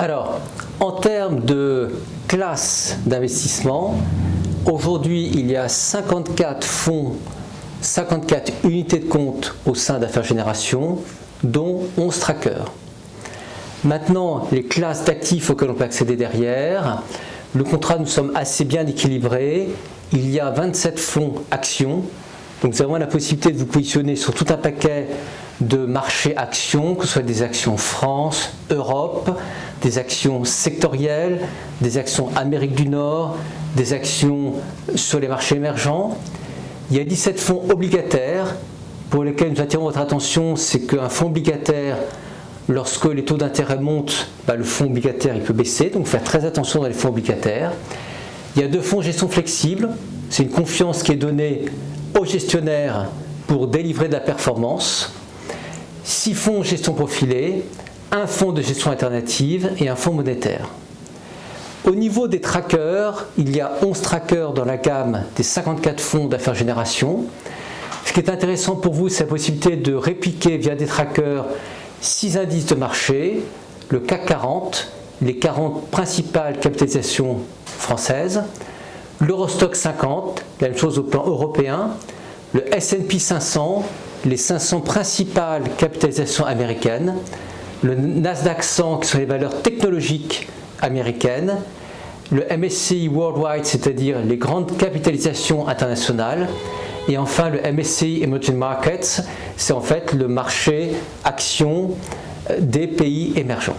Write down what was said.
Alors, en termes de classe d'investissement, aujourd'hui, il y a 54 fonds, 54 unités de compte au sein d'Affaires Génération, dont 11 trackers. Maintenant, les classes d'actifs auxquelles on peut accéder derrière, le contrat, nous sommes assez bien équilibrés. Il y a 27 fonds actions, donc vous avez la possibilité de vous positionner sur tout un paquet de marchés actions, que ce soit des actions France, Europe, des actions sectorielles, des actions Amérique du Nord, des actions sur les marchés émergents. Il y a 17 fonds obligataires pour lesquels nous attirons votre attention, c'est qu'un fonds obligataire, lorsque les taux d'intérêt montent, le fonds obligataire il peut baisser, donc faire très attention dans les fonds obligataires. Il y a 2 fonds gestion flexible, c'est une confiance qui est donnée aux gestionnaires pour délivrer de la performance. 6 fonds gestion profilée, un fonds de gestion alternative et un fonds monétaire. Au niveau des trackers, il y a 11 trackers dans la gamme des 54 fonds d'Affaires Génération. Ce qui est intéressant pour vous, c'est la possibilité de répliquer via des trackers 6 indices de marché, le CAC 40, les 40 principales capitalisations françaises, l'Eurostoxx 50, la même chose au plan européen, le S&P 500, les 500 principales capitalisations américaines, le Nasdaq 100 qui sont les valeurs technologiques américaines, le MSCI Worldwide, c'est-à-dire les grandes capitalisations internationales, et enfin le MSCI Emerging Markets, c'est en fait le marché action des pays émergents.